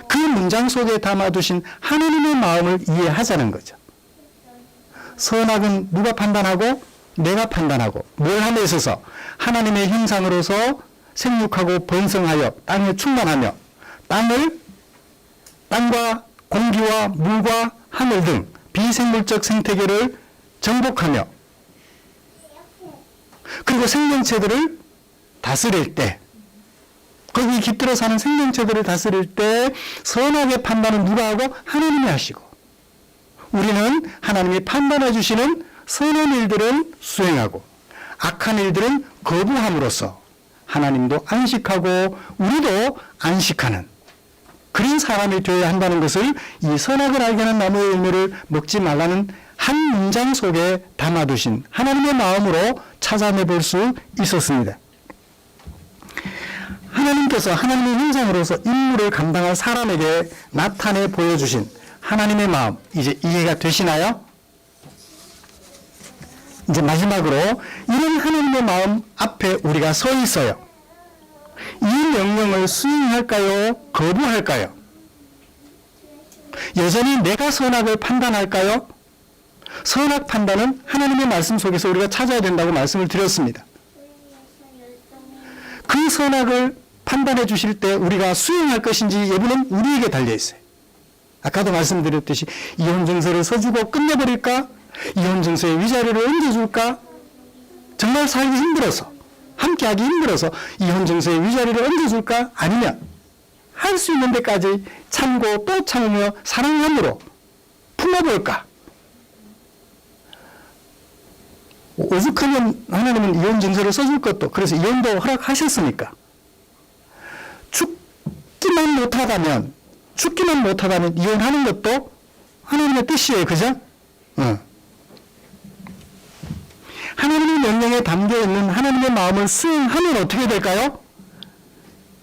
그 문장 속에 담아두신 하나님의 마음을 이해하자는 거죠. 선악은 누가 판단하고? 내가 판단하고. 뭘 함에 있어서? 하나님의 형상으로서 생육하고 번성하여 땅에 충만하며 땅과 공기와 물과 하늘 등 비생물적 생태계를 정복하며 그리고 생명체들을 다스릴 때, 거기 깃들어 사는 생명체들을 다스릴 때 선악의 판단은 누가 하고? 하나님이 하시고, 우리는 하나님이 판단해 주시는 선한 일들은 수행하고 악한 일들은 거부함으로써 하나님도 안식하고 우리도 안식하는 그런 사람이 되어야 한다는 것을 이 선악을 알게 하는 나무의 열매를 먹지 말라는 한 문장 속에 담아두신 하나님의 마음으로 찾아내 볼 수 있었습니다. 하나님께서 하나님의 형상으로서 임무를 감당할 사람에게 나타내 보여주신 하나님의 마음, 이제 이해가 되시나요? 이제 마지막으로 이런 하나님의 마음 앞에 우리가 서 있어요. 이 명령을 수행할까요? 거부할까요? 여전히 내가 선악을 판단할까요? 선악 판단은 하나님의 말씀 속에서 우리가 찾아야 된다고 말씀을 드렸습니다. 그 선악을 판단해 주실 때 우리가 수행할 것인지 여부는 우리에게 달려 있어요. 아까도 말씀드렸듯이 이혼 증서를 써주고 끝내버릴까? 이혼 증서에 위자료를 얹어줄까? 정말 살기 힘들어서, 함께하기 힘들어서 이혼 증서에 위자료를 얹어줄까? 아니면 할 수 있는 데까지 참고 또 참으며 사랑함으로 품어볼까? 오죽하면 하나님은 이혼 증서를 써줄 것도, 그래서 이혼도 허락하셨으니까. 죽지만 못하다면 죽기만 못하다면 이혼하는 것도 하나님의 뜻이에요. 그죠? 하나님의 명령에 담겨있는 하나님의 마음을 수행하면 어떻게 될까요?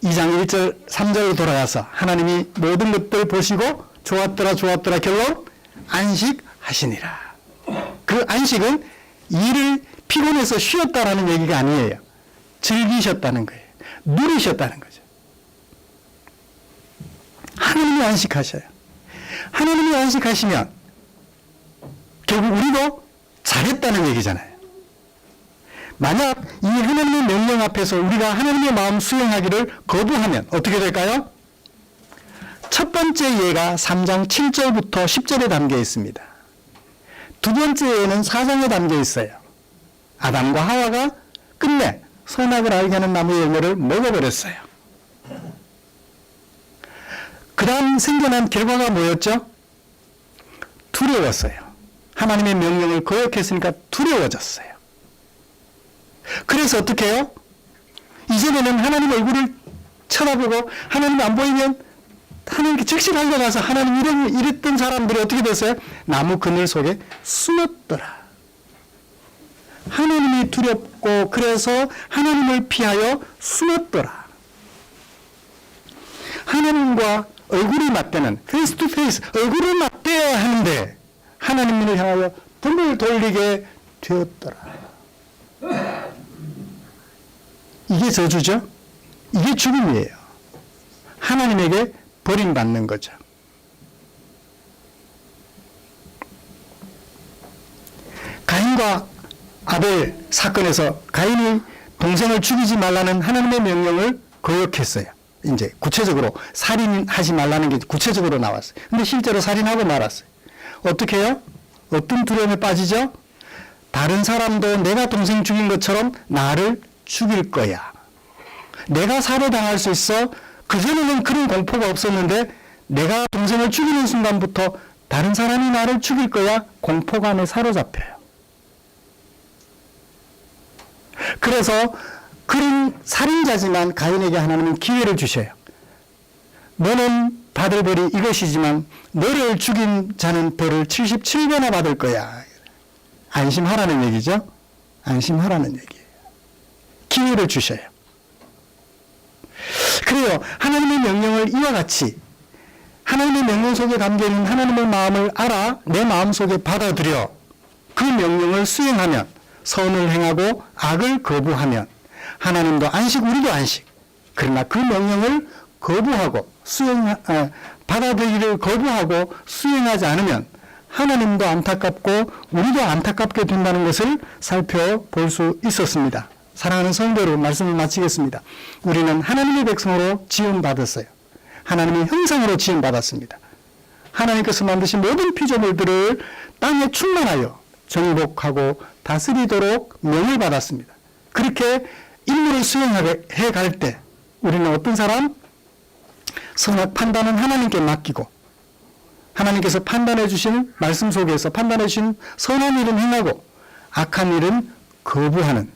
2장 1절 3절로 돌아가서 하나님이 모든 것들 보시고 좋았더라 결론 안식하시니라. 그 안식은 일을 피곤해서 쉬었다라는 얘기가 아니에요. 즐기셨다는 거예요. 누리셨다는 거죠. 하나님이 안식하셔요. 하나님이 안식하시면 결국 우리도 잘했다는 얘기잖아요. 만약 이 하나님의 명령 앞에서 우리가 하나님의 마음 수행하기를 거부하면 어떻게 될까요? 첫 번째 예가 3장 7절부터 10절에 담겨 있습니다. 두 번째 예는 4장에 담겨 있어요. 아담과 하와가 끝내 선악을 알게 하는 나무의 열매를 먹어버렸어요. 그 다음 생겨난 결과가 뭐였죠? 두려웠어요. 하나님의 명령을 거역했으니까 두려워졌어요. 그래서 어떻게 해요? 이제는 하나님 얼굴을 쳐다보고 하나님이 안 보이면 하나님께 즉시 달려가서 하나님 이랬던 사람들이 어떻게 됐어요? 나무 그늘 속에 숨었더라. 하나님이 두렵고 그래서 하나님을 피하여 숨었더라. 하나님과 얼굴이 맞대는 페이스 투 페이스 얼굴을 맞대야 하는데 하나님을 향하여 등을 돌리게 되었더라. 이게 저주죠? 이게 죽음이에요. 하나님에게 버림받는 거죠. 가인과 아벨 사건에서 가인이 동생을 죽이지 말라는 하나님의 명령을 거역했어요. 이제 구체적으로 살인하지 말라는 게 구체적으로 나왔어요. 근데 실제로 살인하고 말았어요. 어떻게 해요? 어떤 두려움에 빠지죠? 다른 사람도 내가 동생 죽인 것처럼 나를 죽일 거야. 내가 살해당할 수 있어. 그전에는 그런 공포가 없었는데 내가 동생을 죽이는 순간부터 다른 사람이 나를 죽일 거야. 공포감에 사로잡혀요. 그래서 그런 살인자지만 가인에게 하나님은 기회를 주셔요. 너는 받을 벌이 이것이지만 너를 죽인 자는 벌을 77배나 받을 거야. 안심하라는 얘기죠. 안심하라는 얘기예요. 기회를 주셔요. 그래요. 하나님의 명령을 이와 같이 하나님의 명령 속에 담겨있는 하나님의 마음을 알아 내 마음속에 받아들여 그 명령을 수행하면 선을 행하고 악을 거부하면 하나님도 안식 우리도 안식. 그러나 그 명령을 거부하고 받아들이기를 거부하고 수행하지 않으면 하나님도 안타깝고 우리도 안타깝게 된다는 것을 살펴볼 수 있었습니다. 사랑하는 성도로 말씀을 마치겠습니다. 우리는 하나님의 백성으로 지음받았어요. 하나님의 형상으로 지음받았습니다. 하나님께서 만드신 모든 피조물들을 땅에 충만하여 정복하고 다스리도록 명을 받았습니다. 그렇게 임무를 수행해 갈 때 우리는 어떤 사람? 선악 판단은 하나님께 맡기고 하나님께서 판단해 주신 말씀 속에서 판단해 주신 선한 일은 행하고 악한 일은 거부하는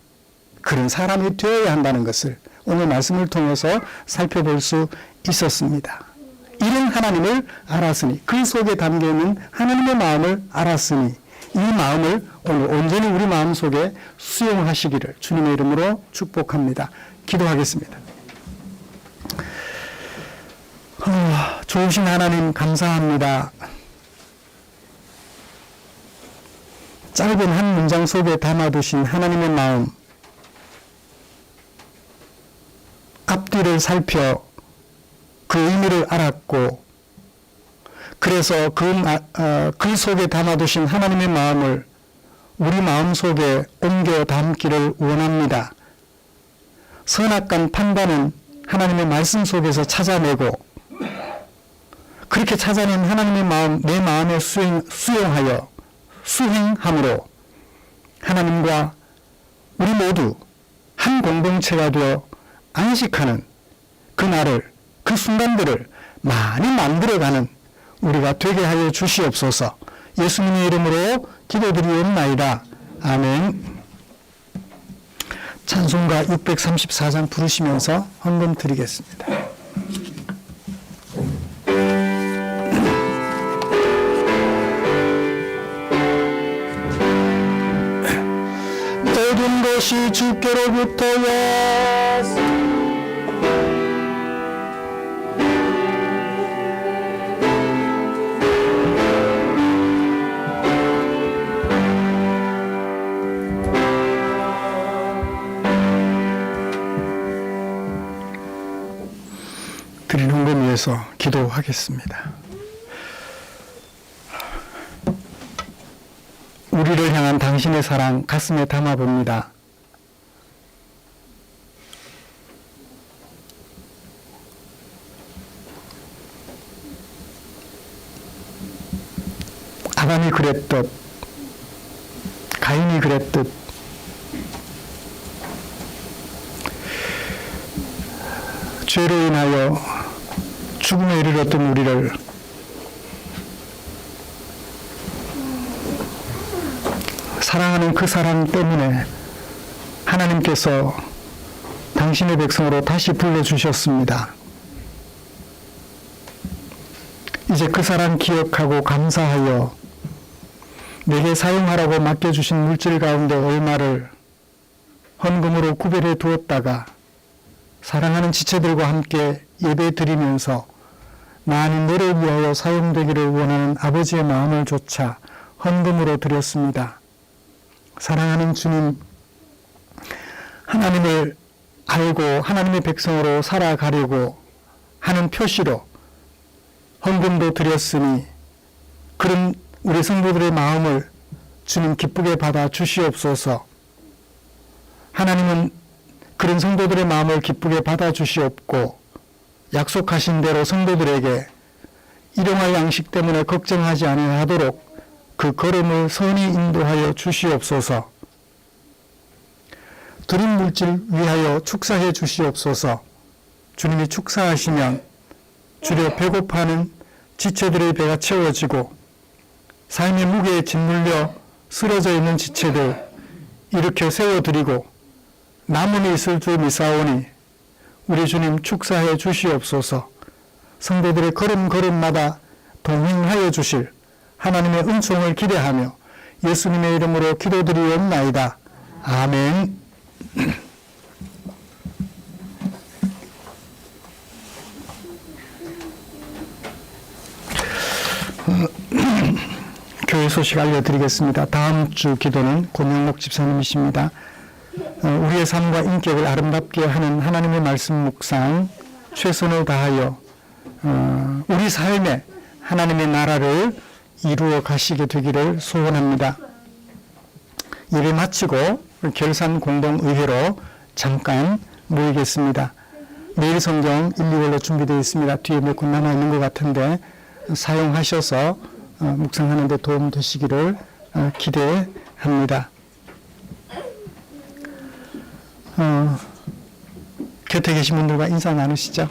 그런 사람이 되어야 한다는 것을 오늘 말씀을 통해서 살펴볼 수 있었습니다. 이런 하나님을 알았으니 그 속에 담겨있는 하나님의 마음을 알았으니 이 마음을 오늘 온전히 우리 마음속에 수용하시기를 주님의 이름으로 축복합니다. 기도하겠습니다. 좋으신 하나님 감사합니다. 짧은 한 문장 속에 담아두신 하나님의 마음 앞뒤를 살펴 그 의미를 알았고 그래서 글 속에 담아두신 하나님의 마음을 우리 마음속에 옮겨 담기를 원합니다. 선악간 판단은 하나님의 말씀 속에서 찾아내고 그렇게 찾아낸 하나님의 마음 내 마음에 수용하여 수행함으로 하나님과 우리 모두 한 공동체가 되어 안식하는 그날을 그 순간들을 많이 만들어가는 우리가 되게 하여 주시옵소서. 예수님의 이름으로 기도드리옵나이다. 아멘. 찬송가 634장 부르시면서 헌금 드리겠습니다. 주께로부터요 드리는 것 위해서 기도하겠습니다. 우리를 향한 당신의 사랑 가슴에 담아봅니다. 아담이 그랬듯, 가인이 그랬듯, 죄로 인하여 죽음에 이르렀던 우리를 사랑하는 그 사랑 때문에 하나님께서 당신의 백성으로 다시 불러주셨습니다. 이제 그 사랑 기억하고 감사하여 내게 사용하라고 맡겨주신 물질 가운데 얼마를 헌금으로 구별해 두었다가 사랑하는 지체들과 함께 예배 드리면서 나 아닌 너를 위하여 사용되기를 원하는 아버지의 마음을 조차 헌금으로 드렸습니다. 사랑하는 주님, 하나님을 알고 하나님의 백성으로 살아가려고 하는 표시로 헌금도 드렸으니 그런 우리 성도들의 마음을 주님 기쁘게 받아 주시옵소서. 하나님은 그런 성도들의 마음을 기쁘게 받아 주시옵고 약속하신 대로 성도들에게 일용할 양식 때문에 걱정하지 아니하도록 그 걸음을 선히 인도하여 주시옵소서. 드린 물질 위하여 축사해 주시옵소서. 주님이 축사하시면 주려 배고파하는 지체들의 배가 채워지고 삶의 무게에 짓눌려 쓰러져 있는 지체들 일으켜 세워드리고 남은 있을 줄 미사오니 우리 주님 축사해 주시옵소서. 성도들의 걸음걸음마다 동행하여 주실 하나님의 은총을 기대하며 예수님의 이름으로 기도드리옵나이다. 아멘. 교회 소식 알려드리겠습니다. 다음 주 기도는 권영목 집사님이십니다. 우리의 삶과 인격을 아름답게 하는 하나님의 말씀 묵상 최선을 다하여 우리 삶에 하나님의 나라를 이루어 가시게 되기를 소원합니다. 예배 마치고 결산 공동의회로 잠깐 모이겠습니다. 내일 성경 1, 2월로 준비되어 있습니다. 뒤에 몇 권 남아 있는 것 같은데 사용하셔서 묵상하는 데 도움 되시기를 기대합니다. 곁에 계신 분들과 인사 나누시죠.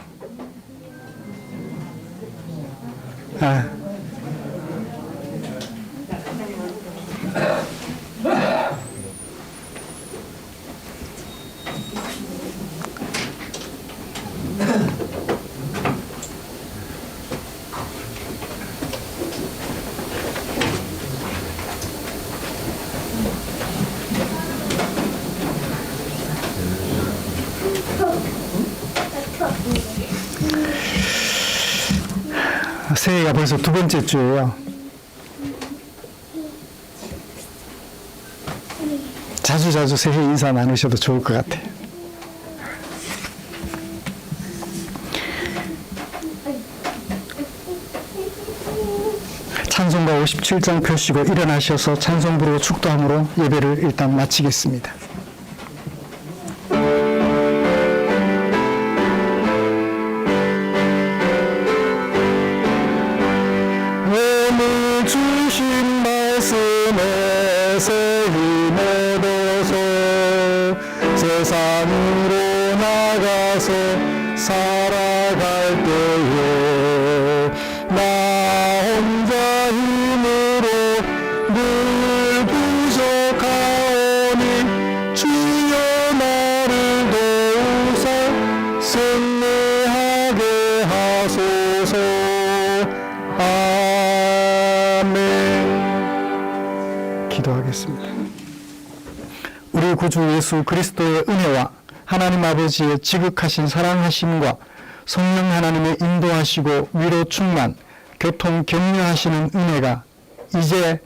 새해가 벌써 두 번째 주예요. 자주 새해 인사 나누셔도 좋을 것 같아요. 찬송가 57장 펴시고 일어나셔서 찬송 부르고 축도함으로 예배를 일단 마치겠습니다. 오늘 주신 말씀에 새 힘 얻어서 세상으로 나가서 살아갈 때에 나 혼자 힘으로 늘 부족하오니 주여 나를 도우사 승리하게 하소서. 아멘. 기도하겠습니다. 우리 구주 예수 그리스도의 은혜와 하나님 아버지의 지극하신 사랑하심과 성령 하나님의 인도하시고 위로 충만, 교통 격려하시는 은혜가 이제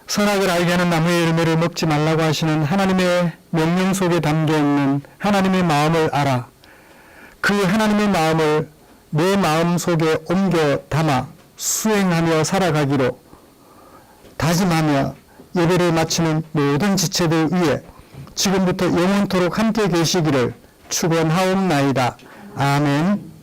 선악을 알게 하는 나무의 열매를 먹지 말라고 하시는 하나님의 명령 속에 담겨있는 하나님의 마음을 알아 그 하나님의 마음을 내 마음 속에 옮겨 담아 수행하며 살아가기로 다짐하며 예배를 마치는 모든 지체들 위해 지금부터 영원토록 함께 계시기를 축원하옵나이다. 아멘.